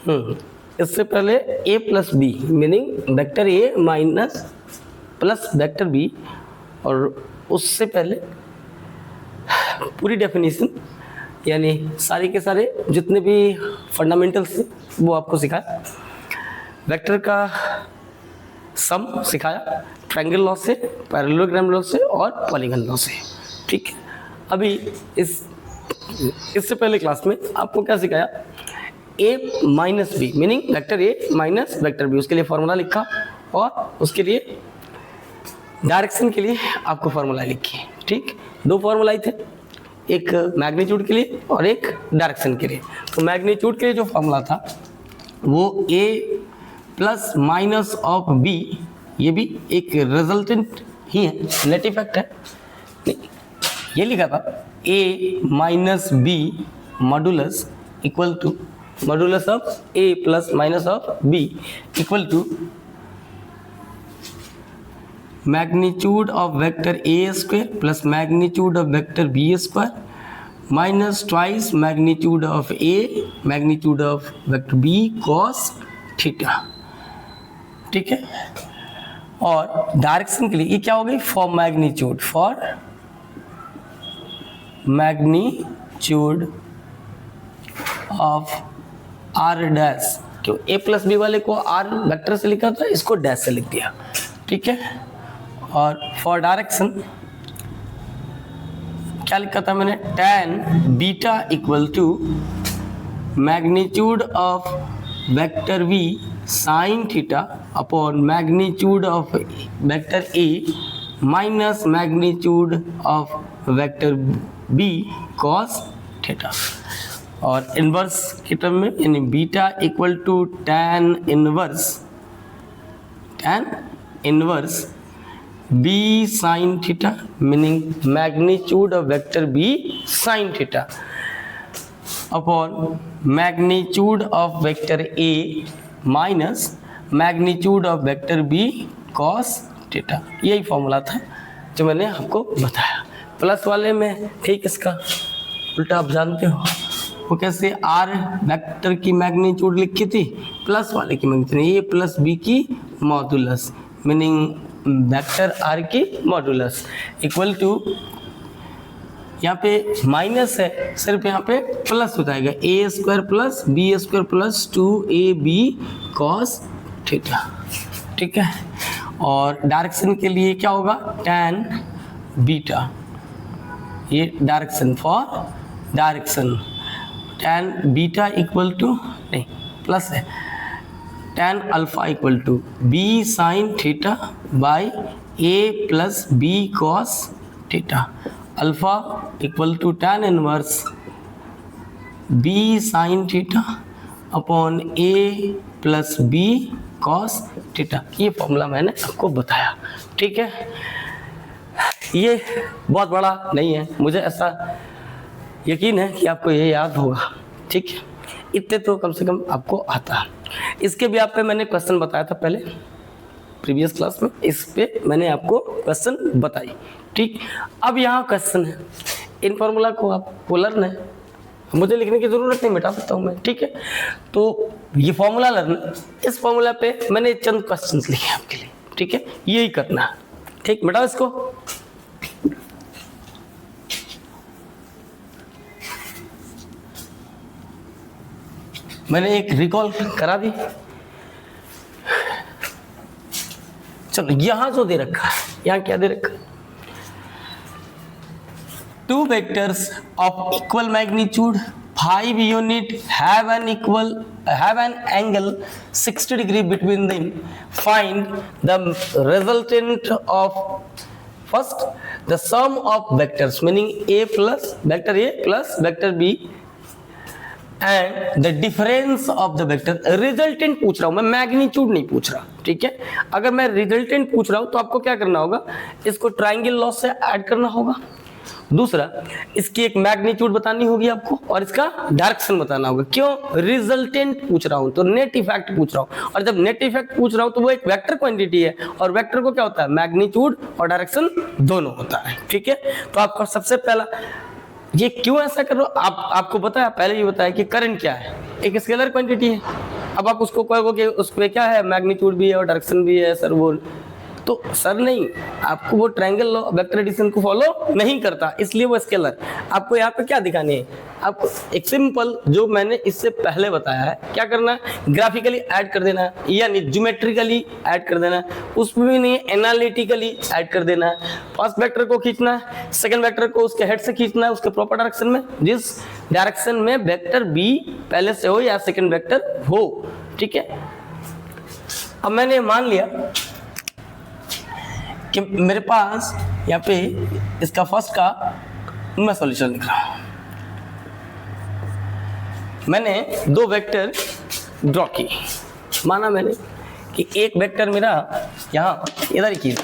इससे पहले a plus B meaning vector a minus plus vector B, और उससे पहले पूरी डेफिनेशन यानी सारे के सारे जितने भी फंडामेंटल्स थे वो आपको सिखाया, वेक्टर का सम सिखाया, ट्रायंगल लॉ से, पैरेललोग्राम लॉ से और पॉलीगन लॉ से। ठीक है, अभी इससे पहले क्लास में आपको क्या सिखाया, a minus B meaning vector a minus vector B, उसके लिए फॉर्मूला लिखा और उसके लिए डायरेक्शन के लिए आपको फॉर्मूला लिखी। ठीक, दो फॉर्मूला थे, एक मैग्नीट्यूड के लिए और एक डायरेक्शन के लिए। तो मैग्नीट्यूड के लिए जो फॉर्मूला था वो a plus minus of b, ये भी एक रिजल्टेंट ही है, नेट इफेक्ट है, ये लिखा था a minus b modulus equal to modulus of a plus minus of b equal to magnitude of vector a square plus magnitude of vector b square minus twice magnitude of a magnitude of vector b cos theta। ठीक है, और direction के लिए ये क्या हो गई, for magnitude of r dash, क्यों a प्लस बी वाले को r वेक्टर से लिखा था, इसको डैश से लिख दिया। ठीक है, और फॉर डायरेक्शन क्या लिखा था मैंने, tan beta equal to magnitude of vector v sine theta upon magnitude of vector a minus magnitude of vector b cos theta. और इनवर्स के टर्म में यानी beta equal to tan inverse b sin theta meaning magnitude of vector b sin theta upon magnitude of vector a minus magnitude of vector b cos theta. यही formula था जो मैंने आपको बताया। प्लस वाले में ठीक इसका उल्टा आप जानते हो, वो कैसे r वेक्टर की मैग्नीट्यूड लिखी थी, प्लस वाले की मैग्नीट्यूड a प्लस b की मॉडुलस मीनिंग वेक्टर r की मॉडुलस इक्वल टू, यहाँ पे माइनस है सिर्फ यहाँ पे प्लस हो जाएगा, a square plus b square plus 2ab cos theta. ठीक है, और डायरेक्शन के लिए क्या होगा, tan बीटा, ये direction for direction tan beta equal to नहीं प्लस है tan alpha equal to b sine theta by a plus b cos theta, alpha equal to tan inverse b sine theta upon a plus b cos theta. ये formula मैंने आपको बताया। ठीक है, ये बहुत बड़ा नहीं है, मुझे ऐसा यकीन है कि आपको ये याद होगा। ठीक है, इतने तो कम से कम आपको आता है। इसके भी आप पे मैंने क्वेश्चन बताया था पहले प्रीवियस क्लास में, इस पे मैंने आपको क्वेश्चन बताई। ठीक, अब यहाँ क्वेश्चन है, इन फॉर्मूला को आपको लर्न है, मुझे लिखने की ज़रूरत नहीं, मिटा सकता हूँ मैं। ठीक है, तो ये फॉर्मूला लर्न, इस फॉर्मूला पे मैंने चंद क्वेश्चन लिखे आपके लिए। ठीक है, यही करना है। ठीक, मिटाओ इसको। मैंने एक रिकॉल करा दी। चलो, यहां जो दे रखा है, यहां क्या दे रखा है, two vectors of equal magnitude 5 unit have an angle 60 degree between them, find the resultant of first the sum of vectors meaning a plus vector b and the difference of the vector. Resultant पूछ रहा हूं मैं, magnitude नहीं पूछ रहा। ठीक है, अगर मैं रिजल्टेंट पूछ रहा हूं तो आपको क्या करना होगा, इसको ट्रायंगल लॉ से ऐड करना होगा। दूसरा, इसकी एक मैग्नीट्यूड बतानी होगी आपको और इसका डायरेक्शन बताना होगा। क्यों, रिजल्टेंट पूछ रहा हूं तो नेट इफेक्ट पूछ रहा हूं, और जब नेट इफेक्ट पूछ रहा हूं तो वो एक वेक्टर क्वांटिटी है, और वेक्टर को क्या होता है, मैग्नीट्यूड और डायरेक्शन दोनों होता है। ठीक है, तो आपका सबसे पहला, ये क्यों ऐसा कर रहे हो, आपको बताया पहले ही बताया कि करंट क्या है, एक स्केलर क्वांटिटी है। अब आप उसको कहोगे कि उस पर क्या है, मैग्नीट्यूड भी है और डायरेक्शन भी है सर, वो तो सर नहीं, आपको वो ट्रायंगल लॉ वेक्टर एडिशन को फॉलो नहीं करता, इसलिए वो स्केलर। आपको यहाँ पे क्या दिखानी है, आपको एक सिंपल जो मैंने इससे पहले बताया है, क्या करना है, ग्राफिकली ऐड कर देना है, यानी ज्योमेट्रिकली ऐड कर देना है, उसमें भी नहीं एनालिटिकली ऐड कर देना है। फर्स्ट वेक्टर को खींचना है, सेकंड वेक्टर को उसके हेड से खींचना है, उसके प्रॉपर डायरेक्शन में, जिस डायरेक्शन में वेक्टर बी पहले से हो या सेकंड वेक्टर हो, ठीक है। अब मैंने मान लिया कि मेरे पास यहाँ पे इसका फर्स्ट का मैं सॉल्यूशन लिख रहा हूं। मैंने दो वेक्टर ड्रॉ की, माना मैंने कि एक वेक्टर मेरा यहाँ इधर की,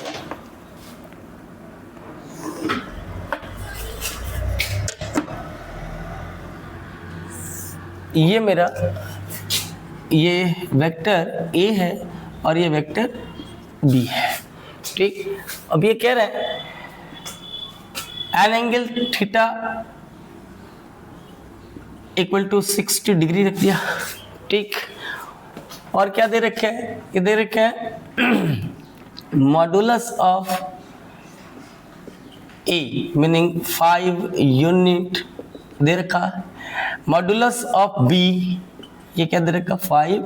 ये मेरा ये वेक्टर ए है और ये वेक्टर बी है, ठीक। अब ये कह रहे हैं an angle theta equal to 60 degree रख दिया, ठीक। और क्या दे रखे है, ये दे रखे है modulus of a meaning 5 unit दे रखा है, मॉडुलस ऑफ बी ये क्या दे रखा 5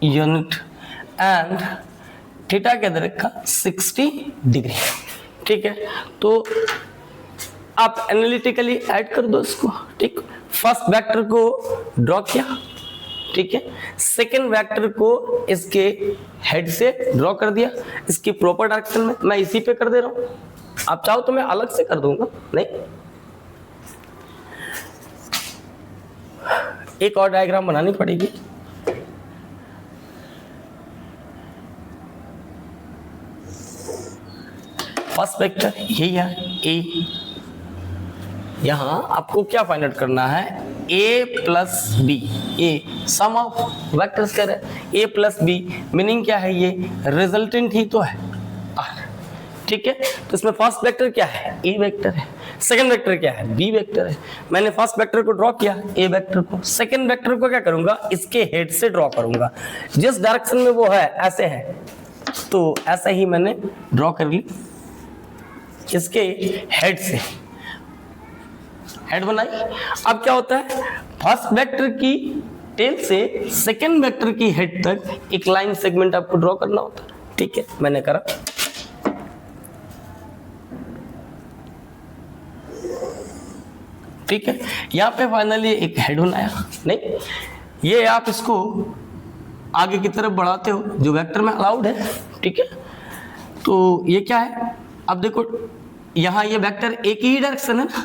यूनिट, एंड थीटा क्या दे रखा 60 डिग्री, ठीक है। तो आप एनालिटिकली ऐड कर दो इसको, ठीक। फर्स्ट वेक्टर को ड्रॉ किया, ठीक है, सेकंड वेक्टर को इसके हेड से ड्रॉ कर दिया, इसकी प्रॉपर डायरेक्शन में, मैं इसी पे कर दे रहा हूं, आप चाहो तो मैं अलग से कर दूंगा, नहीं। एक और डायग्राम बनानी पड़ेगी, फर्स्ट वेक्टर यही है ए, यहां आपको क्या फाइंड आउट करना है, a plus B, A sum of vectors कर ए प्लस बी, मीनिंग क्या है, ये रिजल्टेंट ही तो है r, ठीक है। तो इसमें फर्स्ट वेक्टर क्या है, ए वेक्टर है, सेकंड वेक्टर क्या है, बी वेक्टर है। मैंने फर्स्ट वेक्टर को ड्रॉ किया ए वेक्टर को, सेकंड वेक्टर को क्या करूंगा, इसके हेड से ड्रॉ करूंगा, जिस डायरेक्शन में वो है ऐसे है, तो ऐसा ही मैंने ड्रॉ कर ली, इसके हेड से हेड बनाई। अब क्या होता है, फर्स्ट वेक्टर की टेल से सेकंड वेक्टर की हेड तक एक लाइन सेगमेंट आपको ड्रॉ करना होता है, ठीक है, मैंने करा। ठीक है, यहां पे फाइनली एक हेड बनाया, नहीं ये आप इसको आगे की तरफ बढ़ाते हो जो वेक्टर में अलाउड है, ठीक है। तो ये क्या है, अब देखो यहां ये वेक्टर एक ही डायरेक्शन है ना,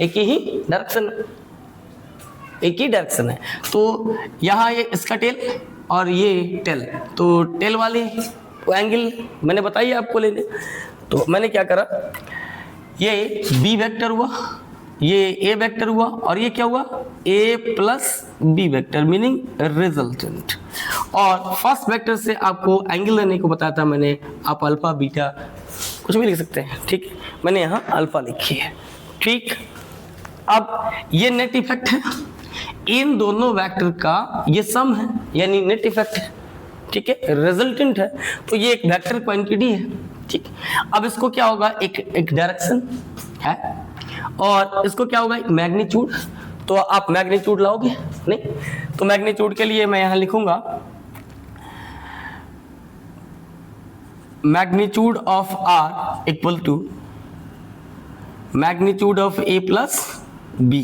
एक ही डायरेक्शन, एक ही डायरेक्शन है, तो यहाँ ये इसका टेल और ये टेल, तो टेल वाली एंगल मैंने बताई आपको लेने, तो मैंने क्या करा, ये बी वेक्टर हुआ, ये ए वेक्टर हुआ, और ये क्या हुआ, A plus B vector meaning resultant. और फर्स्ट वेक्टर से आपको एंगल लेने को बताया था मैंने, आप अल्फा बीटा कुछ भी लिख सकते हैं, ठीक। मैंने यहाँ अल्फा लिखी है, ठीक। अब ये नेट इफेक्ट है, इन दोनों वेक्टर का ये सम है, यानी नेट इफेक्ट है, ठीक है, रिजल्टेंट है, तो ये एक वेक्टर क्वांटिटी है, ठीक। अब इसको क्या होगा, एक डायरेक्शन है और इसको क्या होगा, मैग्नीट्यूड, तो आप मैग्नीट्यूड लाओगे, नहीं, तो मैग्नीट्यूड के लिए मैं यहां लिखूंगा magnitude of R equal to magnitude of A plus B,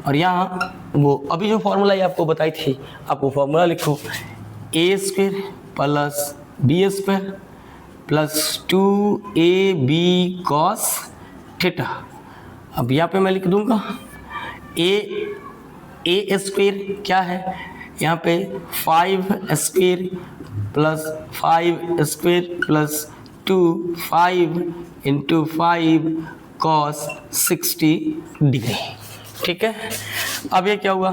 और यहाँ वो अभी जो फॉर्मूला आपको बताई थी, आप वो फॉर्मूला लिखो, A square plus B square plus 2ab cos theta. अब यहाँ पे मैं लिख दूंगा ए स्क्वायर क्या है, यहाँ पे 5 square plus 5 square plus 2 5 into 5 cos 60 degree, ठीक है। अब ये क्या हुआ,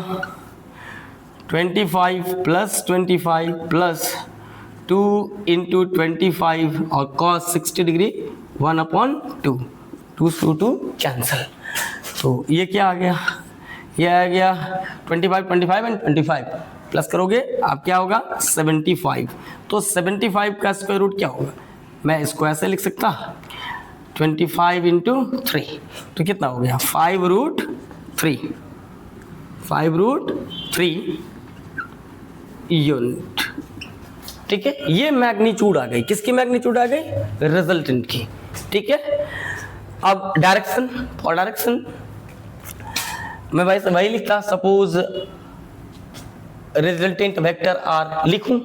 25 प्लस 25 प्लस 2 इंटू 25 और cos 60 डिग्री 1/2, 2 2 कैंसल, तो ये क्या आ गया, ये आ गया 25 25 एंड 25 प्लस करोगे आप क्या होगा 75। तो 75 का स्क्वायर रूट क्या होगा, मैं इसको ऐसे लिख सकता 25 इंटू 3, तो कितना हो गया 5√3 यूनिट। ठीक है, ये मैग्नीट्यूड आ गई, किसकी मैग्नीट्यूड आ गई, रिजल्टेंट की। ठीक है, अब डायरेक्शन, फॉर डायरेक्शन मैं वही लिखता, सपोज रिजल्टेंट वेक्टर आर लिखूं।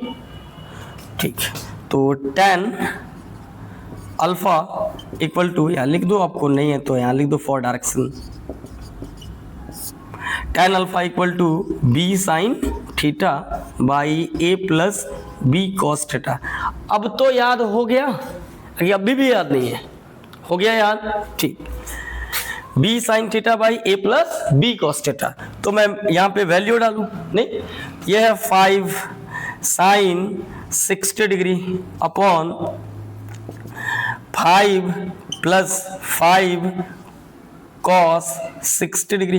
ठीक, तो tan अल्फा इक्वल टू, यहाँ लिख दो, आपको नहीं है तो यहाँ लिख दो for direction, tan alpha equal to B sine theta by A plus B cos theta. अब तो याद हो गया, अभी भी याद नहीं है, हो गया याद। ठीक, B sine theta by A plus B cos theta, तो मैं यहाँ पे वैल्यू डालूं, नहीं, यह है 5 sine 60 degree upon 5 plus 5 cos 60 degree,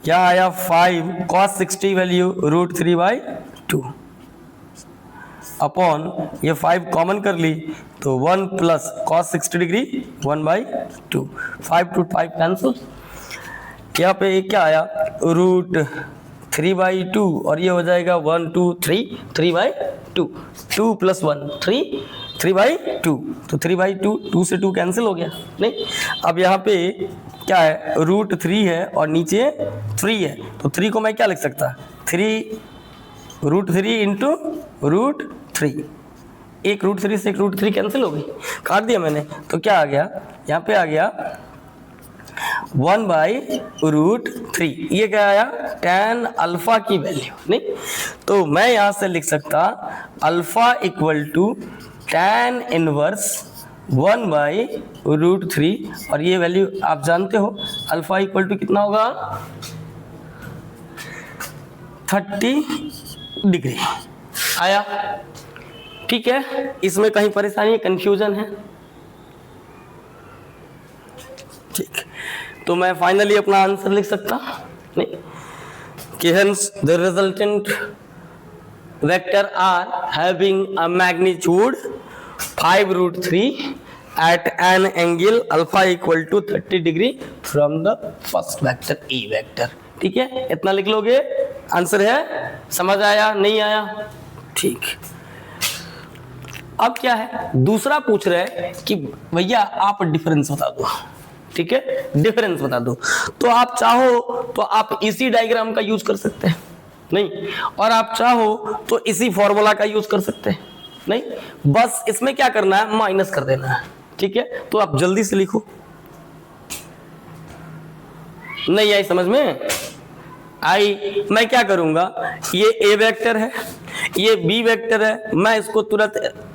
यहाँ आया 5 कॉस 60 वैल्यू √3/2 अपॉन ये 5 कॉमन कर ली तो 1 plus cos 60 degree 1/2, 5 to 5 cancel, यहाँ पे क्या आया √3/2 और ये हो जाएगा 1 2 3 3/2, 2 + 1 3 3/2, तो 3/2, 2 से 2 कैंसिल हो गया, नहीं। अब यहाँ पे क्या है √3 है और नीचे 3 है, तो 3 को मैं क्या लिख सकता, 3√3 इंटू √3, एक √3 से एक √3 कैंसिल हो गई, काट दिया मैंने, तो क्या आ गया, यहाँ पे आ गया 1/√3, ये क्या आया tan अल्फा की वैल्यू, नहीं। तो मैं यहाँ से लिख सकता alpha equal to tan inverse 1/√3, और ये वैल्यू आप जानते हो अल्फा इक्वल टू कितना होगा 30 डिग्री आया। ठीक है, इसमें कहीं परेशानी कंफ्यूजन है, ठीक, तो मैं फाइनली अपना आंसर लिख सकता, नहीं, कि hence the resultant vector r having a magnitude 5√3 at an angle alpha equal to 30 degree from the first vector a vector। ठीक है, इतना लिख लोगे, आंसर है, समझ आया नहीं आया, ठीक। अब क्या है, दूसरा पूछ रहे हैं कि भैया आप डिफरेंस बता दो, ठीक है, डिफरेंस बता दो, तो आप चाहो तो आप इसी डायग्राम का यूज कर सकते हैं, नहीं, और आप चाहो तो इसी फॉर्मूला का यूज कर सकते हैं, नहीं, बस इसमें क्या करना है, माइनस कर देना है। ठीक है, तो आप जल्दी से लिखो, नहीं आई समझ में आई, मैं क्या करूंगा, ये ए वेक्टर है, ये बी वेक्टर है, मैं इसको तुरंत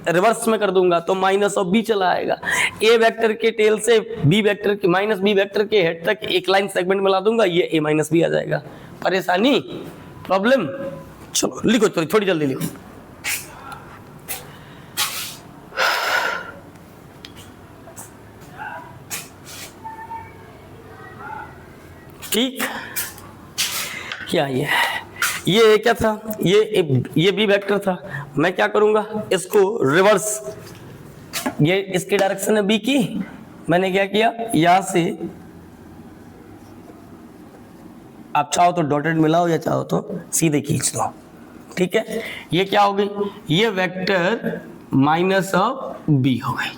रिवर्स में कर दूंगा तो माइनस ऑफ बी चला आएगा, ए वेक्टर के टेल से बी वेक्टर के माइनस बी वेक्टर के हेड तक एक लाइन सेगमेंट मिला दूंगा, ये ए माइनस बी आ जाएगा। परेशानी, प्रॉब्लम, चलो लिखो, थोड़ी जल्दी लिखो। ठीक, क्या ये क्या था, ये बी वेक्टर था, मैं क्या करूंगा, इसको रिवर्स, ये इसकी डायरेक्शन है बी की, मैंने क्या किया, यहां से आप चाहो तो डॉटेड मिलाओ या चाहो तो सीधे खींच दो। ठीक है, ये क्या हो गई, ये वेक्टर माइनस ऑफ बी हो गई,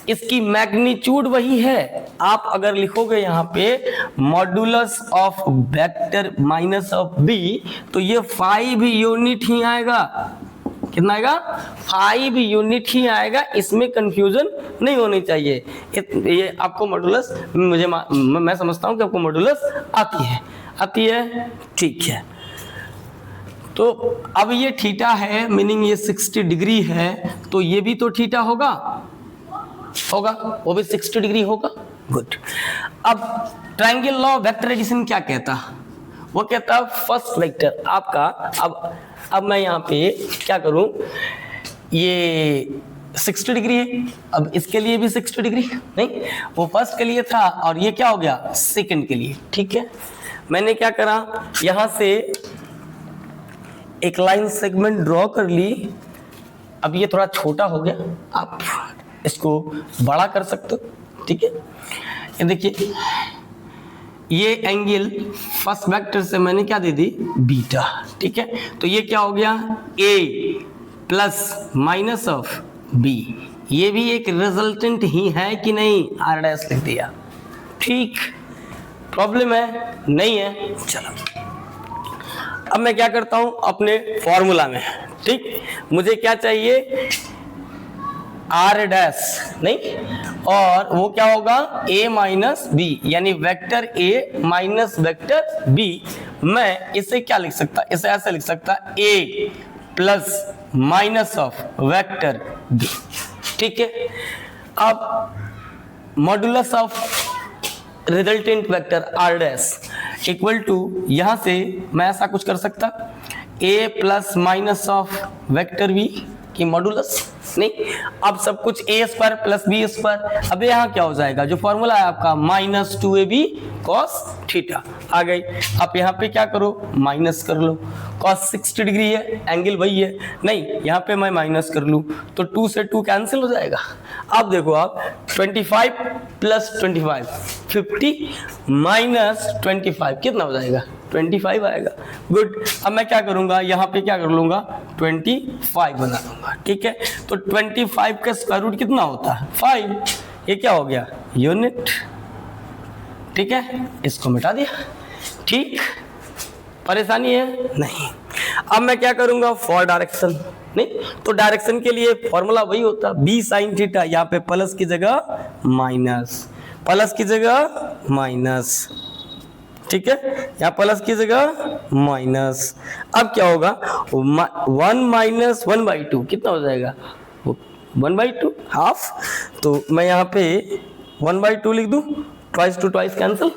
इसकी मैग्नीट्यूड वही है, आप अगर लिखोगे यहाँ पे modulus of vector minus of B तो ये 5 यूनिट ही आएगा, कितना आएगा, 5 यूनिट ही आएगा, इसमें कंफ्यूजन नहीं होनी चाहिए। ये आपको मॉड्यूलस, मैं समझता हूँ कि आपको मॉड्यूलस आती है, ठीक है। तो अब ये थीटा है, मीनिंग ये 60 डिग्री है, तो ये भी तो थीटा होगा, वो भी 60 डिग्री होगा, गुड। अब ट्रायंगल लॉ वेक्टर एडिशन क्या कहता, वो कहता फर्स्ट वेक्टर आपका, अब मैं यहाँ पे क्या करूं, ये 60 डिग्री है, अब इसके लिए भी 60 डिग्री, नहीं, वो फर्स्ट के लिए था और ये क्या हो गया, सेकंड के लिए। ठीक है, मैंने क्या करा, यहां से एक लाइन सेगमेंट ड्रॉ कर ली। अब ये थोड़ा छोटा हो गया, आप इसको बड़ा कर सकते हो, ठीक है। ये देखिए, ये एंगल फर्स्ट वेक्टर से मैंने क्या दे दी, बीटा, ठीक है। तो ये क्या हो गया, a plus minus of b, ये भी एक रिजल्टेंट ही है कि नहीं, r डैश लिख दिया, ठीक। प्रॉब्लम है, नहीं है, चलो। अब मैं क्या करता हूं अपने फॉर्मूला में, ठीक, मुझे क्या चाहिए, r डैश नहीं, और वो क्या होगा, a माइनस बी, यानी vector a minus vector b। मैं इसे क्या लिख सकता, इसे ऐसे लिख सकता, a plus minus of vector b, ठीक है। अब modulus of resultant vector r dash equal to, यहां से मैं ऐसा कुछ कर सकता, a plus minus of vector b की मॉडुलस नहीं, अब सब कुछ a square plus B square. अब यहाँ क्या हो जाएगा, जो फॉर्मूला है आपका माइनस 2ab cos थीटा आ गई। आप यहाँ पे क्या करो, माइनस कर लो, cos 60 डिग्री है, एंगल वही है, नहीं यहाँ पे मैं माइनस कर लूँ तो 2 से 2 कैंसिल हो जाएगा। अब देखो आप 25 प्लस 25 50 माइनस 25 कितना हो जाएगा, 25 आएगा। गुड। अब मैं क्या करूंगा, यहाँ पे क्या कर लूंगा, 25 बना लूंगा, ठीक है। तो 25 का स्क्वायर रूट कितना होता है, 5। ये क्या हो गया, यूनिट, ठीक है, इसको मिटा दिया, ठीक। परेशानी है नहीं। अब मैं क्या करूंगा, फॉर डायरेक्शन नहीं, तो डायरेक्शन के लिए फॉर्मूला वही होता, बी साइन थीटा, यहाँ पे प्लस की जगह माइनस, प्लस की जगह माइनस, ठीक है, यहाँ प्लस की जगह माइनस। अब क्या होगा, 1 माइनस 1/2 कितना हो जाएगा, 1/2 हाफ। तो मैं यहाँ पे 1/2 लिख दूं, ट्वाइस टू ट्वाइस कैंसिल,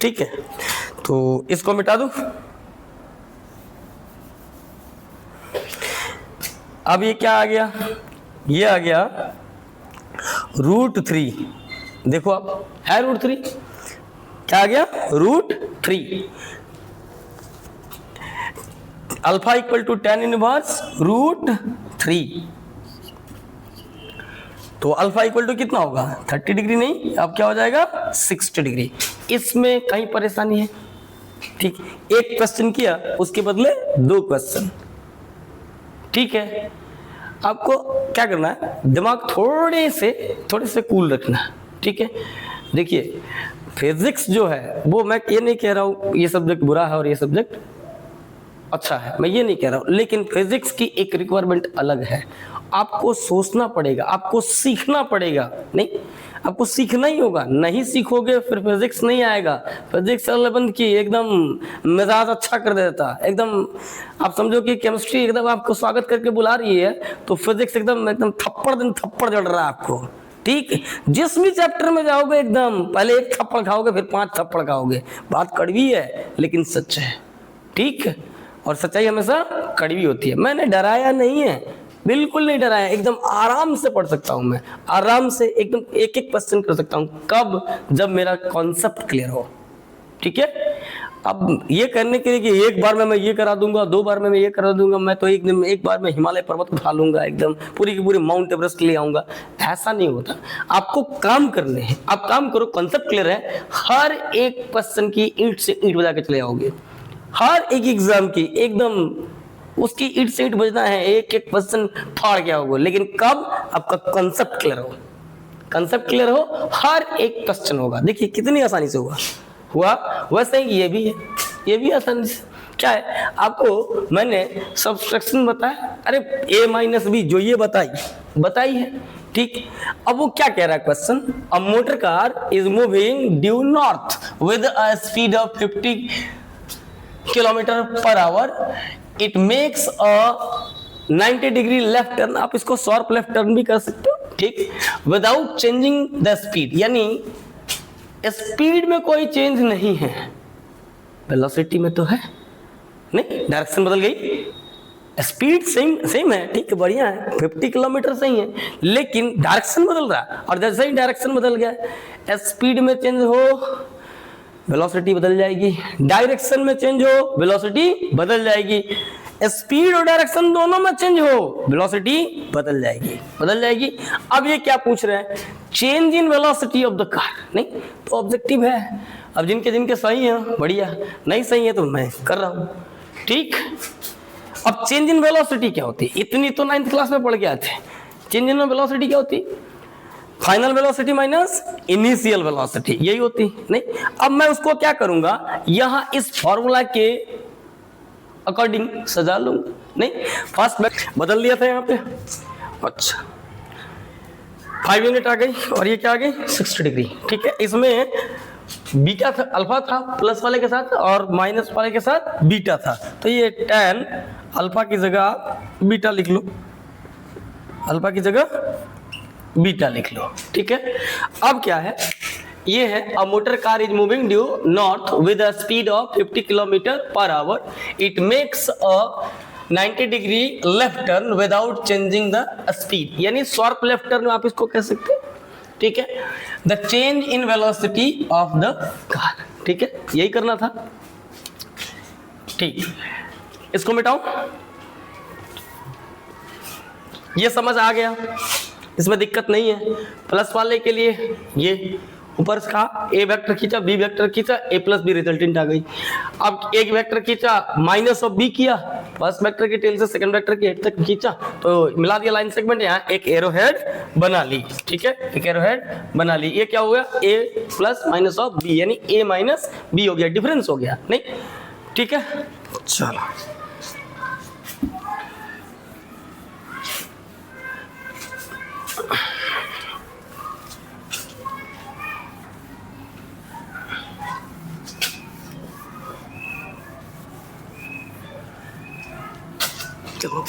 ठीक है। तो इसको मिटा दूं। अब ये क्या आ गया, ये आ गया √3। देखो आप, है √3, क्या आ गया, √3। Alpha equal to tan inverse √3। तो अल्फा इक्वल टू कितना होगा, 30 डिग्री नहीं, अब क्या हो जाएगा 60 डिग्री। इसमें कहीं परेशानी है, ठीक। एक क्वेश्चन किया, उसके बदले 2 क्वेश्चन, ठीक है। आपको क्या करना है, दिमाग थोड़े से कूल रखना है, ठीक है। देखिए, फिजिक्स जो है वो, मैं ये नहीं कह रहा हूँ ये सब्जेक्ट बुरा है और ये सब्जेक्ट अच्छा है, मैं ये नहीं कह रहा हूँ, लेकिन फिजिक्स की एक रिक्वायरमेंट अलग है। आपको सोचना पड़ेगा, आपको सीखना पड़ेगा, नहीं आपको सीखना ही होगा, नहीं सीखोगे फिर फिजिक्स नहीं आएगा। फिजिक्स बंद की एकदम मिजाज अच्छा कर देता, एकदम आप समझो कि केमिस्ट्री एकदम आपको स्वागत करके बुला रही है, तो फिजिक्स एकदम थप्पड़ जड़ रहा है आपको, ठीक। जिस भी चैप्टर में जाओगे एकदम पहले 1 थप्पड़ खाओगे, फिर 5 थप्पड़ खाओगे। बात कड़वी है लेकिन सच है, ठीक। और सच्चाई हमेशा कड़वी होती है। मैंने डराया नहीं है, बिल्कुल नहीं डराया, एकदम आराम से पढ़ सकता हूं मैं, आराम से एकदम एक क्वेश्चन कर सकता हूं, कब, जब मेरा कॉन्सेप्ट क्लियर हो, ठीक है। अब ये करने के लिए कि एक बार में मैं ये करा दूंगा, 2 बार में मैं ये करा दूंगा, मैं तो एक बार में हिमालय पर्वत उठा लूंगा, एकदम पूरी की पूरी माउंट एवरेस्ट ले आऊंगा, ऐसा नहीं होता। आपको काम करने हैं, आप काम करो, कॉन्सेप्ट क्लियर है, हर एक क्वेश्चन की ईंट से ईंट बजा के चले आओगे, हर एक एग्जाम की एकदम उसकी ईंट से ईंट बजना है, एक क्वेश्चन फाड़ के आओगे, लेकिन कब, आपका कॉन्सेप्ट क्लियर हो, कॉन्सेप्ट क्लियर हो, हर एक क्वेश्चन होगा। देखिए कितनी आसानी से हुआ। वैसे ही ये भी है, ये भी आसानी से। क्या है, आपको मैंने सब्सट्रैक्शन बताया, अरे a माइनस बी जो ये बताई है, ठीक। अब वो क्या कह रहा है question, a motor car is moving due north with a speed of 50 kilometre per our, it makes a 90 degree left turn. आप इसको शॉर्प लेफ्ट टर्न भी कर सकते हो, ठीक, विदाउट चेंजिंग द स्पीड, यानी स्पीड में कोई चेंज नहीं है, वेलोसिटी में तो है, नहीं डायरेक्शन बदल गई, स्पीड सेम है, ठीक है, बढ़िया है, 50 किलोमीटर सही है, लेकिन डायरेक्शन बदल रहा है, और जैसे ही डायरेक्शन बदल गया, स्पीड में चेंज हो वेलोसिटी बदल जाएगी, डायरेक्शन में चेंज हो वेलोसिटी बदल जाएगी, स्पीड और डायरेक्शन दोनों में चेंज हो वेलोसिटी बदल जाएगी। अब ये क्या पूछ रहे हैं, change in velocity of the car, नहीं तो ऑब्जेक्टिव है। अब जिनके सही है बढ़िया, नहीं सही है तो मैं कर रहा हूं, ठीक। अब चेंज इन वेलोसिटी क्या होती है, इतनी तो 9th क्लास में पढ़ के आए थे। चेंज इन वेलोसिटी क्या होती है, final velocity minus initial velocity, यही होती नहीं। अब मैं उसको क्या करूंगा, यहां इस फॉर्मूला के अकॉर्डिंग सजा लूंगा, नहीं फर्स्ट बदल लिया था यहाँ पे, अच्छा 5 यूनिट आ गई और ये क्या आ गई 60 डिग्री, ठीक है। इसमें बीटा था, अल्फा था प्लस वाले के साथ और माइनस वाले के साथ बीटा था, तो ये tan अल्फा की जगह बीटा लिख लो, अल्फा की जगह बीटा लिख लो, ठीक है। अब क्या है, ये है a motor car is moving due north with a speed of 50 kilometre per our, it makes a 90 degree left turn without changing the speed, यानी शार्प लेफ्ट टर्न आप इसको कह सकते हैं, ठीक है। The change in velocity of the car, ठीक है, यही करना था, ठीक। इसको मिटाओ, ये समझ आ गया, इसमें दिक्कत नहीं है। प्लस वाले के लिए ये ऊपर का ए वेक्टर खींचा, बी वेक्टर खींचा, ए प्लस बी रिजल्टेंट आ गई। अब एक वेक्टर खींचा, माइनस ऑफ बी किया, फर्स्ट वेक्टर की टेल से सेकंड वेक्टर की हेड तक खींचा, तो मिला दिया लाइन सेगमेंट, यहाँ एक एरो हेड बना ली, ठीक है, एक एरो हेड बना ली। ये क्या हो गया, ए प्लस माइनस ऑफ बी, यानी ए माइनस बी हो गया, डिफरेंस हो गया, नहीं, ठीक है। चलो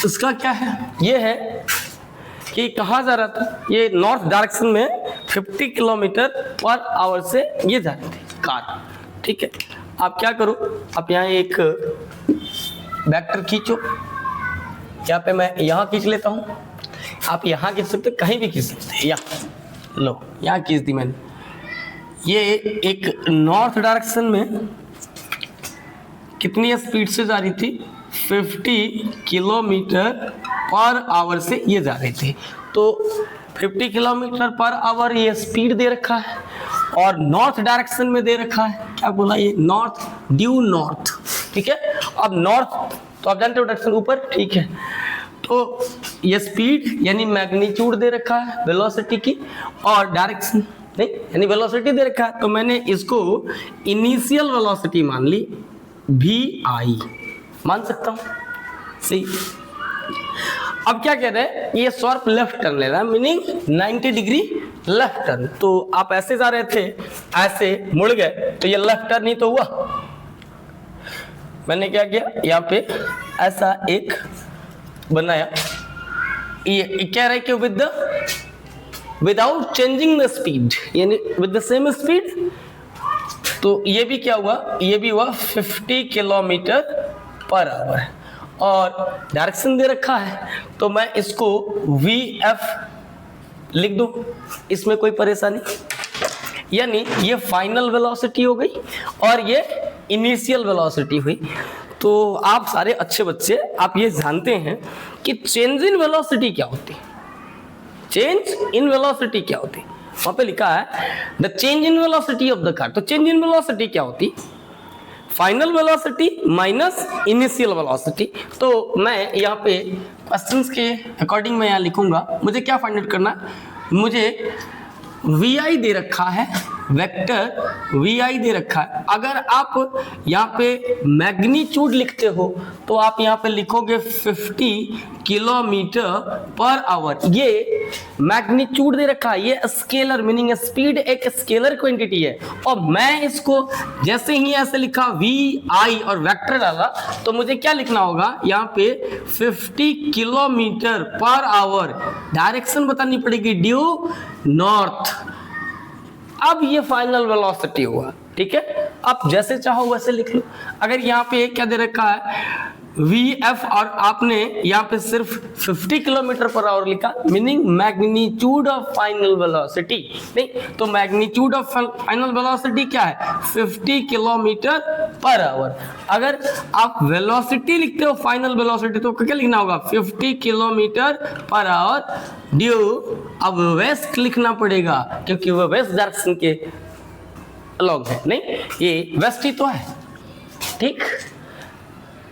इसका क्या है, ये है कि कहा जा रहा था, ये नॉर्थ डायरेक्शन में 50 किलोमीटर पर आवर से ये जा रही थी कार, ठीक है। आप क्या करो, आप यहाँ एक वेक्टर खींचो, यहाँ पे मैं यहाँ खींच लेता हूँ, आप यहाँ खींच सकते, कहीं भी खींच सकते, यहाँ लो, यहाँ खींच दी मैंने। ये एक नॉर्थ डायरेक्शन में कितनी स्पीड से जा रही थी, 50 किलोमीटर पर आवर से ये जा रहे थे, तो 50 किलोमीटर पर आवर ये स्पीड दे रखा है और नॉर्थ डायरेक्शन में दे रखा है, क्या बोला ये नॉर्थ, ड्यू नॉर्थ, ठीक है। अब नॉर्थ तो आप जानते हो डायरेक्शन ऊपर, ठीक है, तो ये स्पीड यानी मैग्नीट्यूड दे रखा है वेलोसिटी की, और डायरेक्शन नहीं यानी वेलोसिटी दे रखा है, तो मैंने इसको इनिशियल वेलोसिटी मान ली, vi मान सकता हूं, सही। अब क्या कह रहे हैं, ये शार्प लेफ्ट टर्न ले रहा है, मीनिंग 90 डिग्री लेफ्ट टर्न, तो आप ऐसे जा रहे थे, ऐसे मुड़ गए, तो ये लेफ्ट टर्न ही तो हुआ। मैंने क्या किया, यहाँ पे ऐसा एक बनाया, ये कह रहे कि विदाउट चेंजिंग द स्पीड, यानी विद द सेम स्पीड, तो ये भी क्या हुआ, ये भी हुआ 50 किलोमीटर पर आवर, और डायरेक्शन दे रखा है, तो मैं इसको VF लिख दूं, इसमें कोई परेशानी, यानी ये फाइनल वेलोसिटी हो गई और ये इनिशियल वेलोसिटी हुई। तो आप सारे अच्छे बच्चे, आप ये जानते हैं कि चेंज इन वेलोसिटी क्या होती है, चेंज इन वेलोसिटी क्या होती है, वहां पे लिखा है the change in velocity of the car, तो चेंज इन वेलोसिटी क्या होती, final velocity minus initial velocity. तो मैं यहाँ पे क्वेश्चंस के अकॉर्डिंग मैं यहाँ लिखूंगा, मुझे क्या फाइंड आउट करना, मुझे vi दे रखा है, वेक्टर vi दे रखा है। अगर आप यहाँ पे मैग्नीट्यूड लिखते हो तो आप यहाँ पे लिखोगे 50 किलोमीटर पर आवर, ये मैग्नीट्यूड दे रखा है, ये स्केलर मीनिंग स्पीड एक स्केलर क्वांटिटी है, और मैं इसको जैसे ही ऐसे लिखा vi और वेक्टर डाला, तो मुझे क्या लिखना होगा, यहाँ पे 50 किलोमीटर पर आवर, डायरेक्शन बतानी पड़ेगी ड्यू नॉर्थ। अब ये फाइनल वेलोसिटी हुआ, ठीक है, आप जैसे चाहो वैसे लिख लो। अगर यहाँ पे क्या दे रखा है VF और आपने यहाँ पे सिर्फ 50 किलोमीटर पर आवर लिखा, meaning magnitude of final velocity. नहीं तो मैग्नीट्यूड ऑफ फाइनल वेलोसिटी क्या है 50 किलोमीटर पर आवर। अगर आप वेलोसिटी लिखते हो फाइनल वेलोसिटी तो क्या लिखना होगा 50 किलोमीटर पर आवर ड्यू। अब वेस्ट लिखना पड़ेगा क्योंकि वो वेस्ट डायरेक्शन के अलॉन्ग है। नहीं ये वेस्ट ही तो है, ठीक,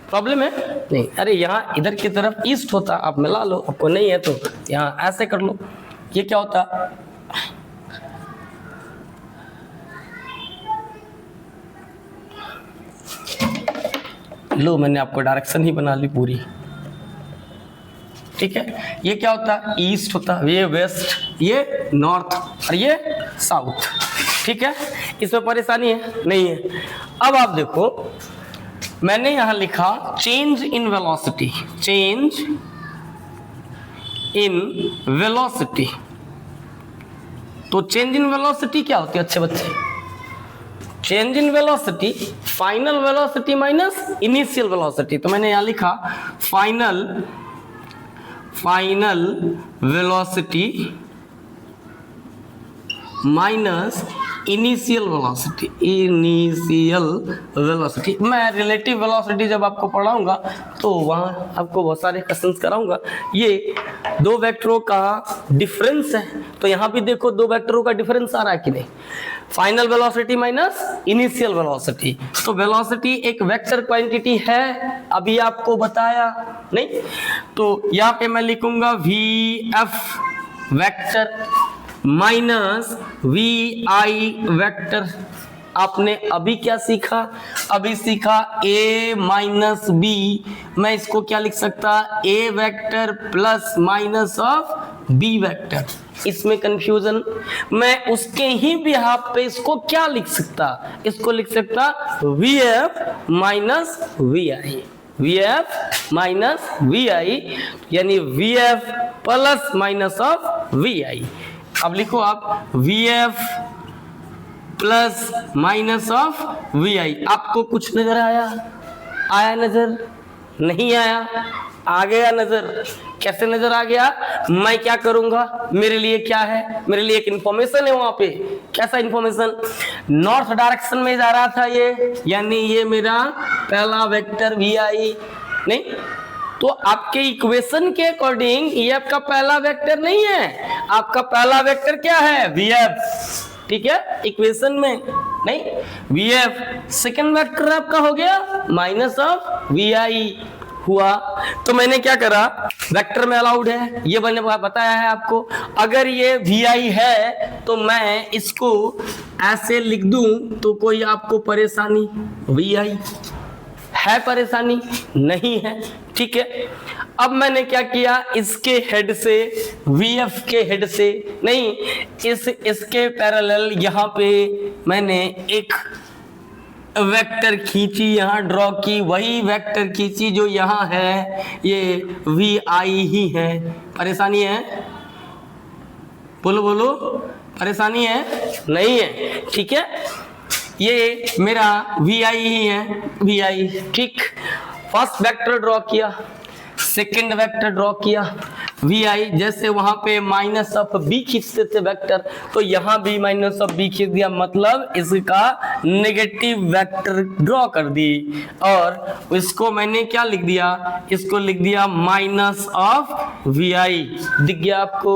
प्रॉब्लम है नहीं। अरे यहाँ इधर की तरफ ईस्ट होता, आप मिला लो, आपको नहीं है तो यहाँ ऐसे कर लो। ये क्या होता लो, मैंने आपको डायरेक्शन ही बना ली पूरी, ठीक है। ये क्या होता ईस्ट होता, ये वेस्ट, ये नॉर्थ और ये साउथ, ठीक है। इसमें परेशानी है नहीं है। अब आप देखो मैंने यहां लिखा change in velocity, change in velocity. तो चेंज इन वेलोसिटी क्या होती है अच्छे बच्चे, change in velocity final velocity minus initial velocity. तो मैंने यहां लिखा final velocity minus initial velocity, initial velocity. मैं रिलेटिव वेलोसिटी जब आपको पढ़ाऊंगा तो वहां आपको बहुत सारे क्वेश्चंस कराऊंगा। ये दो वेक्टरों का डिफरेंस है, तो यहां भी देखो दो वेक्टरों का डिफरेंस आ रहा है कि नहीं, final velocity minus initial velocity. तो वेलोसिटी एक वेक्टर क्वांटिटी है, अभी आपको बताया नहीं। तो यहां पे मैं लिखूंगा VF vector minus VI vector. आपने अभी क्या सीखा, अभी सीखा A माइनस B। मैं इसको क्या लिख सकता A vector plus minus of B vector. इसमें कंफ्यूजन, मैं उसके ही बिहाफ पे इसको क्या लिख सकता, इसको लिख सकता VF minus VI, VF minus VI, यानी VF plus minus of VI। अब लिखो आप VF plus minus of VI। आपको कुछ नजर आया, आया नजर नहीं आया, आ गया नजर। कैसे नजर आ गया, मैं क्या करूंगा, मेरे लिए क्या है, मेरे लिए एक इंफॉर्मेशन है वहां पे। कैसा इंफॉर्मेशन, नॉर्थ डायरेक्शन में जा रहा था ये, यानी ये मेरा पहला वेक्टर VI। नहीं तो आपके इक्वेशन के अकॉर्डिंग ये आपका पहला वेक्टर नहीं है, आपका पहला वेक्टर क्या है VF, ठीक है, इक्वेशन में। नहीं VF सेकंड वेक्टर आपका हो गया माइनस ऑफ VI हुआ। तो मैंने क्या करा, वेक्टर में अलाउड है, ये मैंने बताया है आपको। अगर ये VI है तो मैं इसको ऐसे लिख दूं तो कोई आपको परेशानी, VI है परेशानी नहीं है, ठीक है। अब मैंने क्या किया, इसके हेड से VF के हेड से नहीं, इसके पैरेलल यहाँ पे मैंने एक वेक्टर खींची, यहाँ ड्रॉ की, वही वेक्टर खींची जो यहाँ है, ये VI ही है। परेशानी है, बोलो बोलो, परेशानी है नहीं है, ठीक है। ये मेरा VI ही है, VI, ठीक। फर्स्ट वेक्टर ड्रॉ किया, सेकंड वेक्टर ड्रॉ किया VI। जैसे वहां पे माइनस ऑफ B खींचते थे वेक्टर, तो यहां भी माइनस ऑफ B खींच दिया, मतलब इसका नेगेटिव वेक्टर ड्रॉ कर दी। और इसको मैंने क्या लिख दिया, इसको लिख दिया माइनस ऑफ VI, दिख गया आपको।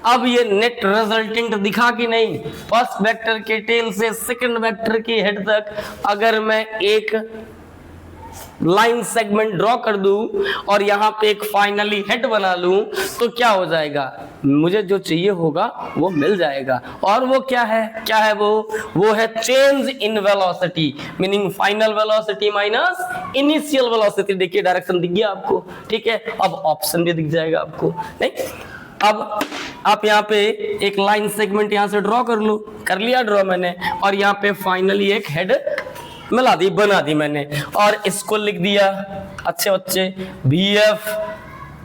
अब ये नेट रिजल्टेंट दिखा कि नहीं, फर्स्ट वेक्टर के टेल से सेकंड वेक्टर की हेड तक अगर मैं एक लाइन सेगमेंट ड्रॉ कर दूं और यहाँ पे एक फाइनली हेड बना लूं तो क्या हो जाएगा, मुझे जो चाहिए होगा वो मिल जाएगा। और वो क्या है वो है change in velocity, meaning final velocity minus initial velocity. देखिए डायरेक्शन दिख गया आपको, ठीक है। अब ऑप्शन भी दिख जाएगा आपको। नहीं अब आप यहाँ पे एक लाइन सेगमेंट यहाँ से ड्रॉ कर लो, कर लिया ड्रॉ मैंने, और यहाँ पे फाइनली एक हेड मिला दी, बना दी मैंने, और इसको लिख दिया अच्छे बच्चे VF।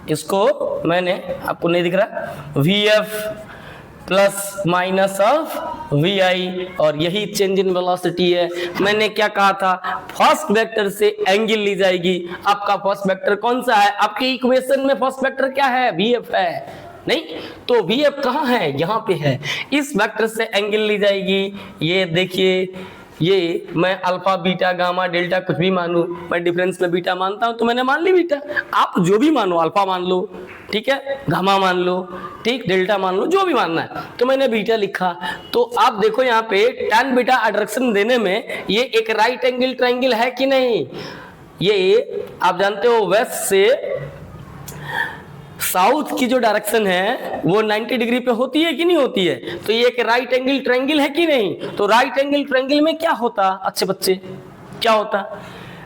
इसको मैंने, आपको नहीं दिख रहा, VF plus minus of V I, और यही चेंज इन वेलोसिटी है। मैंने क्या कहा था, फर्स्ट वेक्टर से एंगल ली जाएगी। आपका फर्स्ट वेक्टर कौन सा है, आपके इक्वेशन में फर्स्ट वेक्टर क्या है, वी एफ है, नहीं तो वी एफ कहाँ है, यहाँ पे है। इस वेक्टर से एंगल ली जाएगी। ये देखिए, ये मैं अल्फा बीटा गामा डेल्टा कुछ भी मानूं, मैं डिफरेंस में बीटा मानता हूं तो मैंने मान ली बीटा। आप जो भी मानो, अल्फा मान लो, ठीक है, गामा मान लो, ठीक, डेल्टा मान लो, जो भी मानना है, तो मैंने बीटा लिखा। तो आप देखो यहाँ पे tan बीटा डायरेक्शन देने में ये एक राइट एंगल ट्रायंगल है कि नहीं। ये आप जानते हो वेस्ट से साउथ की जो डायरेक्शन है वो 90 डिग्री पे होती है कि नहीं होती है, तो ये एक राइट एंगल ट्रायंगल है कि नहीं। तो राइट एंगल ट्रायंगल में क्या होता, अच्छे बच्चे क्या होता,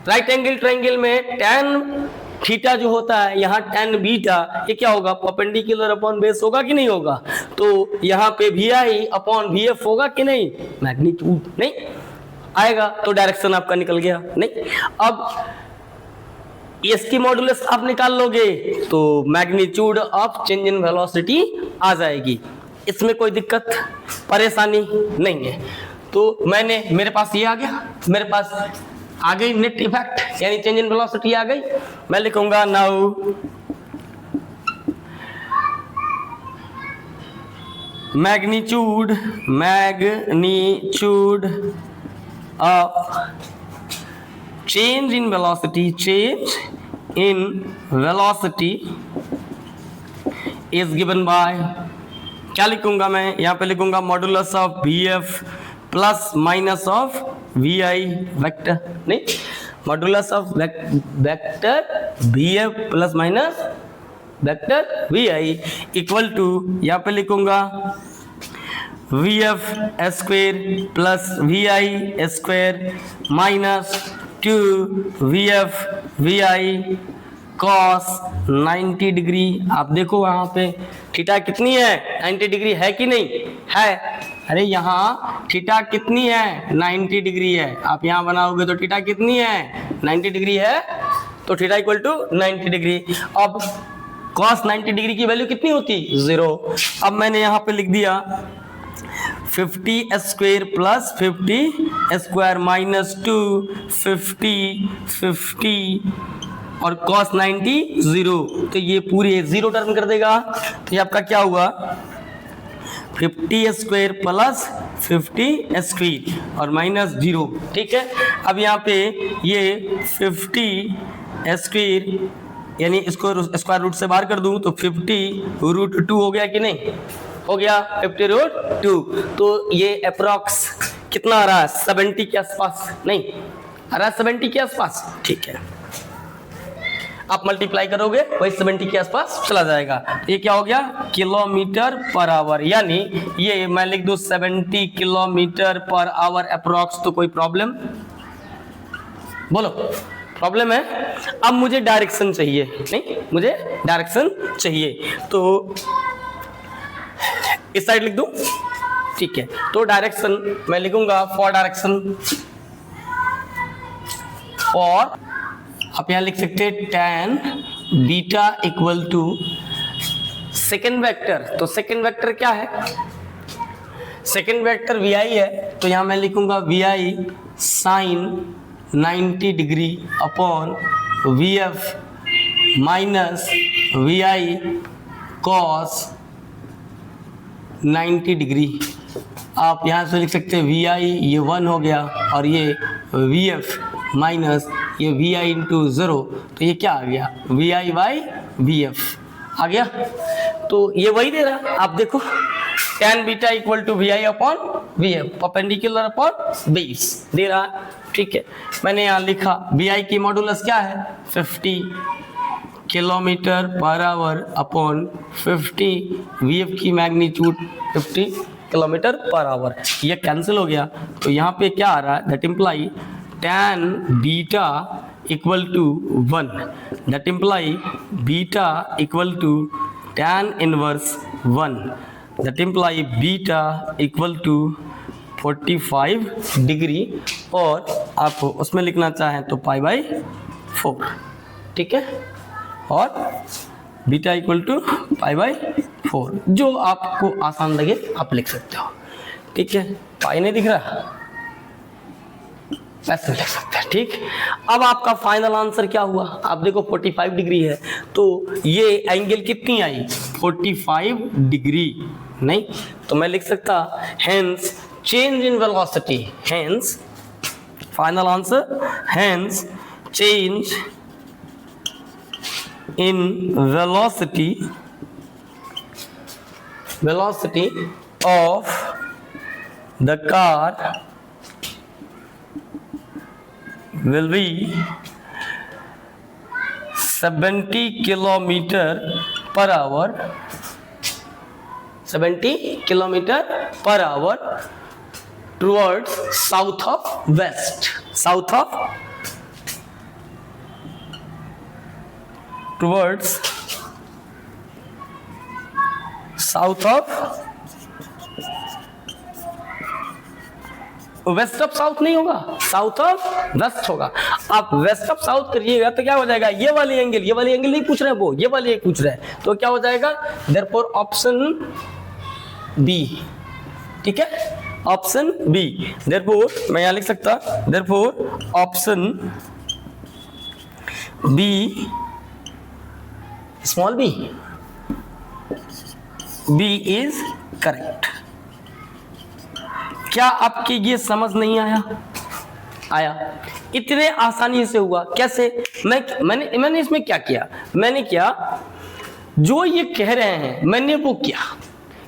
राइट एंगल ट्रायंगल में tan थीटा जो होता है, यहाँ tan बीटा, ये क्या होगा, परपेंडिकुलर अपॉन बेस होगा कि नहीं होगा। तो यहाँ पे vi अपॉन vf होगा कि नहीं, मैग्नीट्यूड नहीं आएगा, तो डायरेक्शन आपका निकल गया। नहीं, अब इसकी मॉडुलस आप निकाल लोगे तो magnitude of change in velocity आ जाएगी। इसमें कोई दिक्कत परेशानी नहीं है। तो मैंने, मेरे पास ये आ गया, मेरे पास आ गई नेट इफेक्ट यानी चेंज इन वेलोसिटी आ गई। मैं लिखूंगा now magnitude of change in velocity is given by, क्या लिखूंगा मैं यहाँ पे, लिखूंगा modulus of V F plus minus of V I vector, नहीं, modulus of vector V F plus minus vector V I equal to, यहाँ पे लिखूंगा V F square plus V I square minus 2 VF VI cos 90 degree. आप देखो यहाँ पे theta कितनी है, 90 डिग्री है कि नहीं है। अरे यहाँ थीटा कितनी है, 90 डिग्री है। आप यहाँ बनाओगे तो थीटा कितनी है, 90 डिग्री है, तो थीटा इक्वल टू 90 डिग्री। अब cos 90 डिग्री की वैल्यू कितनी होती, 0। अब मैंने यहाँ पे लिख दिया 50 स्क्वायर प्लस 50 स्क्वायर माइनस 2 50 और cos 90 0, तो ये पूरी 0 टर्म कर देगा। तो ये आपका क्या हुआ, 50 स्क्वायर प्लस 50 स्क्वायर और माइनस 0, ठीक है। अब यहाँ पे ये 50 स्क्वायर यानी इसको स्क्वायर रूट से बाहर कर दूं तो 50√2 हो गया कि नहीं, हो गया 50√2। तो ये अप्रॉक्स कितना आ रहा है, 70 के आसपास, नहीं आ रहा है 70 के आसपास, ठीक है। आप मल्टीप्लाई करोगे वही 70 के आसपास चला जाएगा। ये क्या हो गया, किलोमीटर पर आवर, यानी ये मैं लिख दूं 70 किलोमीटर पर आवर अप्रॉक्स। तो कोई प्रॉब्लम, बोलो प्रॉब्लम है। अब मुझे डायरेक्शन चाहिए, नहीं मुझे डायरेक्शन चाहिए, तो इस साइड लिख दूं, ठीक है। तो डायरेक्शन मैं लिखूंगा फॉर डायरेक्शन, और आप यहां लिख सकते हैं tan beta equal to second vector. तो सेकेंड वेक्टर क्या है, सेकेंड वेक्टर vi है, तो यहां मैं लिखूंगा vi sine 90 degree upon vf minus vi cos 90 degree. आप यहाँ से लिख सकते हैं vi ये 1 हो गया और ये vf माइनस ये vi इंटू 0, तो ये क्या आ गया, vi बाई vf आ गया। तो ये वही दे रहा, आप देखो tan beta equal to vi upon vf perpendicular upon base दे रहा, ठीक है। मैंने यहाँ लिखा vi की मॉडुलस क्या है, 50 kilometre per hour upon 50, vf की मैग्नीट्यूड 50 किलोमीटर पर आवर, ये कैंसिल हो गया। तो यहाँ पे क्या आ रहा है, that imply tan beta equal to 1, that imply beta equal to tan inverse 1, that imply beta equal to 45 degree, और आप उसमें लिखना चाहें तो पाई बाई 4, ठीक है। और बीटा इक्वल टू π/4, जो आपको आसान लगे आप लिख सकते हो, ठीक है। पाई नहीं दिख रहा, ऐसे लिख सकते हैं, ठीक। अब आपका फाइनल आंसर क्या हुआ, आप देखो 45 डिग्री है, तो ये एंगल कितनी आई, 45 डिग्री, नहीं तो मैं लिख सकता hence change in velocity, hence final answer, hence change in velocity of the car will be 70 km/h, 70 km/h towards south of west, towards south of west of south नहीं होगा, साउथ ऑफ वेस्ट होगा। आप waste of south करिएगा तो क्या हो जाएगा, ये वाली एंगल नहीं पूछ रहे हैं वो, ये वाली एक पूछ रहे हैं, तो क्या हो जाएगा, देयरफॉर ऑप्शन बी, ठीक है, ऑप्शन बी। देयरफॉर मैं यहां लिख सकता, therefore option B, small B is correct. क्या आपके ये समझ नहीं आया? इतने आसानी से हुआ कैसे? मैंने इसमें क्या किया, मैंने क्या जो ये कह रहे हैं मैंने वो किया।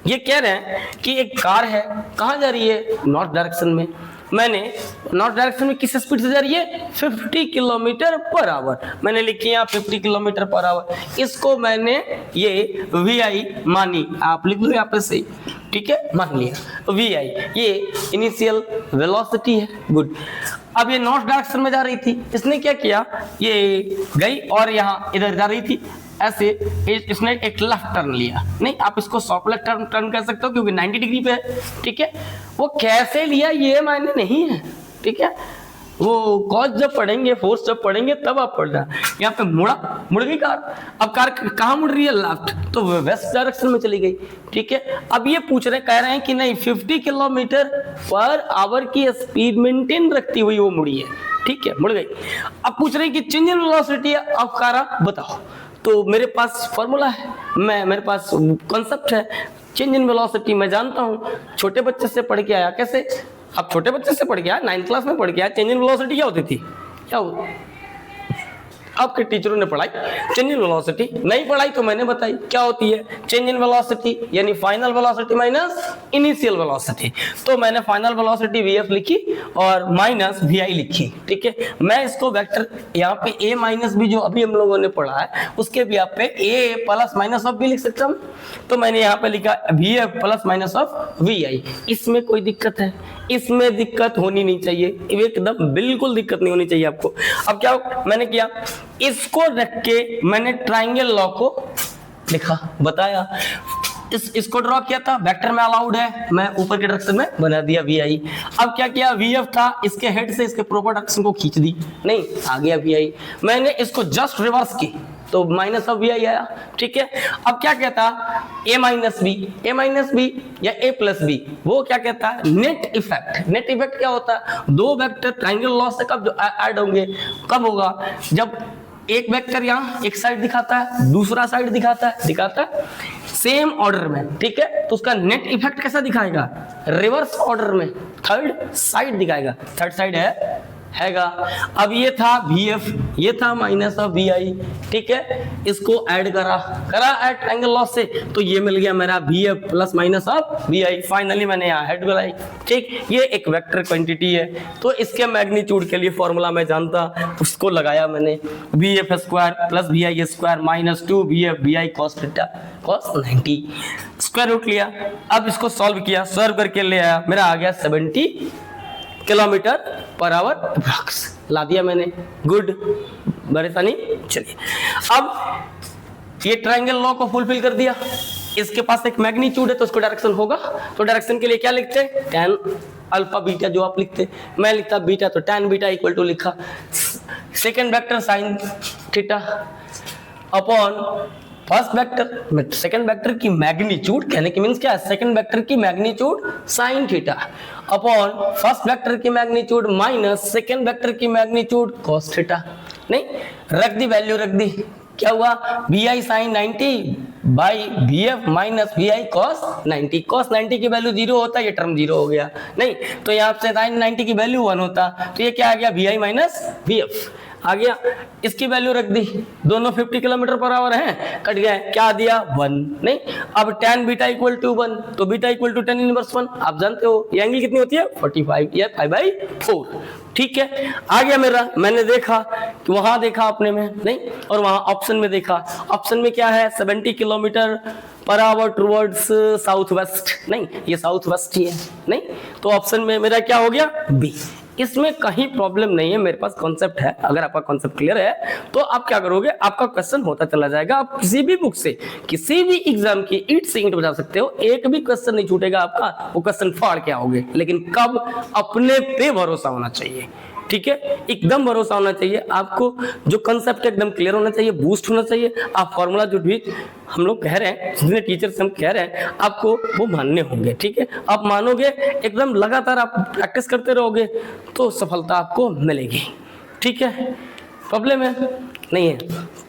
ये कह रहे हैं कि एक कार है, कहाँ जा रही है, नॉर्थ डायरेक्शन में। मैंने नॉर्थ डायरेक्शन में किस स्पीड से जा रही है, 50 km/h। मैंने लिखी यहाँ 50 km/h। इसको मैंने ये VI मानी, आप लिख लो यहाँ पे सही, ठीक है, मान लिया VI, ये इनिशियल वेलोसिटी है, गुड। अब ये नॉर्थ डायरेक्शन में जा रही थी, इसने क्या किया, ये गई और यहाँ इधर जा रही थी, ऐसे इसने एक लेफ्ट टर्न लिया, नहीं आप इसको सॉफ्ट लेफ्ट टर्न कर सकते हो क्योंकि 90 डिग्री पे है, ठीक है। वो कैसे लिया ये मायने नहीं है, ठीक है, वो कॉज जब पढ़ेंगे, फोर्स जब पढ़ेंगे तब आप पढ़ना। यहाँ पे मुड़ गई कार, अब कार कहाँ मुड़ रही है, लेफ्ट, तो वेस्ट डायरेक्शन में चली गई, ठीक है। अब ये कह रहे हैं कि नहीं 50 km/h की स्पीड मेंटेन रखती हुई वो मुड़ी है, ठीक है, मुड़ गई। अब पूछ रहे हैं कि change in velocity of car बताओ, तो मेरे पास फॉर्मूला है, मेरे पास कॉन्सेप्ट है, चेंज इन वेलोसिटी मैं जानता हूँ, छोटे बच्चे से पढ़ के आया। कैसे? अब छोटे बच्चे से पढ़ के आया, 9th क्लास में पढ़ के आया, चेंज इन वेलोसिटी क्या होती थी, क्या हो आपके टीचरों ने पढ़ाई, चेंज इन वेलोसिटी नहीं पढ़ाई तो मैंने बताई क्या होती है, चेंज इन वेलोसिटी यानी final velocity minus initial velocity. तो मैंने फाइनल वेलोसिटी VF लिखी और माइनस VI लिखी, ठीक है। मैं इसको वेक्टर यहाँ पे A माइनस B जो अभी हम लोगों ने पढ़ा है उसके भी आप पे A plus minus of B लिख सकता हूँ, तो मैंने यहाँ पे लिखा VF plus minus of VI। इसमें कोई दिक्कत है? इसमें दिक्कत होनी नहीं चाहिए, एकदम बिल्कुल दिक्कत नहीं होनी चाहिए आपको। अब क्या मैंने किया, इसको रख के मैंने ट्राइंगल लॉ को लिखा, बताया, इसको ड्रॉ किया था, वेक्टर में अलाउड है, मैं ऊपर के डायरेक्शन में बना दिया VI। अब क्या किया, VF था, इसके हेड से इसके प्रॉपर डायरेक्शन को खींच दी, नहीं आ गया VI। मैंने इसको जस्ट रिवर्स की तो माइनस ऑफ VI आया, ठीक है। अब क्या कहता, A माइनस बी या A प्लस बी, वो क्या कहता है, नेट इफेक्ट। नेट इफेक्ट क्या होता है, दो वेक्टर ट्राइंगल लॉ से कब ऐड होंगे, कब होगा, जब एक वेक्टर यहाँ एक साइड दिखाता है, दूसरा साइड दिखाता है सेम ऑर्डर में, ठीक है। तो उसका नेट इफेक्ट कैसा दिखाएगा, रिवर्स ऑर्डर में थर्ड साइड दिखाएगा, थर्ड साइड हैगा। अब ये था VF, ये था माइनस ऑफ VI, ठीक है। इसको ऐड करा ऐड ट्रायंगल लॉ से, तो ये मिल गया मेरा VF plus minus of VI। Finally मैंने यहाँ हेड बनाई, ठीक। ये एक वेक्टर क्वांटिटी है, तो इसके मैग्नीट्यूड के लिए फॉर्मूला मैं जानता, उसको लगाया मैंने, VF square plus VI square minus 2 VF VI cos theta cos 90, square root लिया। अब इसको सॉल्व किया, सॉल्व करके ले आया, मेरा आ गया 70 km/h अप्रॉक्स, ला दिया मैंने, गुड, परेशानी। चलिए अब ये ट्रायंगल लॉ को फुलफिल कर दिया, इसके पास एक मैग्नीट्यूड है तो उसको डायरेक्शन होगा, तो डायरेक्शन के लिए क्या लिखते हैं, tan अल्फा बीटा जो आप लिखते, मैं लिखता बीटा, तो tan बीटा इक्वल टू लिखा second vector sin theta upon first vector में सेकंड वेक्टर की मैग्नीट्यूड, कहने की मीन्स क्या है, सेकंड वेक्टर की magnitude sign theta upon first vector की मैग्नीट्यूड माइनस सेकंड वेक्टर की मैग्नीट्यूड कॉस थीटा। नहीं, रख दी वैल्यू, रख दी, क्या हुआ, vi sin 90 by vf minus vi cos 90। cos 90 की वैल्यू 0 होता है, ये टर्म 0 हो गया, नहीं तो यहाँ से sin 90 की वैल्यू 1 होता, तो ये क्या आ गया, vi माइनस vf आ गया। इसकी वैल्यू रख दी, दोनों 50 किलोमीटर पर आवर हैं, कट गया, क्या दिया 1। नहीं, अब tan बीटा इक्वल टू 1, तो beta equal to tan inverse 1, आप जानते हो ये एंगल कितनी होती है 45, ये 5/4। ठीक है, आ गया मेरा, मैंने देखा कि वहां देखा आपने में नहीं, और वहां ऑप्शन में देखा, ऑप्शन में क्या है 70 kilometre per our towards south west, नहीं ये साउथ वेस्ट ही है, नहीं तो ऑप्शन में मेरा क्या हो गया बी। इसमें कहीं प्रॉब्लम नहीं है, मेरे पास कॉन्सेप्ट है, अगर आपका कॉन्सेप्ट क्लियर है तो आप क्या करोगे, आपका क्वेश्चन होता चला जाएगा, आप किसी भी बुक से किसी भी एग्जाम की ईंट से ईंट बजा सकते हो, एक भी क्वेश्चन नहीं छूटेगा आपका, वो क्वेश्चन फाड़ के आओगे, लेकिन कब, अपने पे भरोसा होना चाहिए, ठीक है, एकदम भरोसा होना चाहिए आपको, जो कंसेप्ट एकदम क्लियर होना चाहिए, बूस्ट होना चाहिए, आप फॉर्मूला जो भी हम लोग कह रहे हैं, जितने टीचर से हम कह रहे हैं, आपको वो मानने होंगे, ठीक है, आप मानोगे, एकदम लगातार आप प्रैक्टिस करते रहोगे तो सफलता आपको मिलेगी, ठीक है, प्रॉब्लम है नहीं है,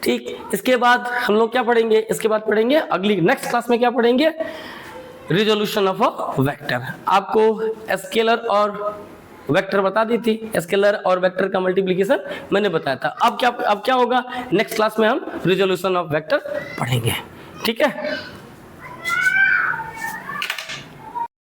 ठीक। इसके बाद हम लोग क्या पढ़ेंगे, इसके बाद पढ़ेंगे अगली नेक्स्ट क्लास में क्या पढ़ेंगे, रिजोल्यूशन ऑफ अ वेक्टर। आपको स्केलर और वेक्टर बता दी थी, स्केलर और वेक्टर का मल्टीप्लिकेशन मैंने बताया था। अब क्या होगा, नेक्स्ट क्लास में हम रिजोल्यूशन ऑफ वेक्टर पढ़ेंगे, ठीक है।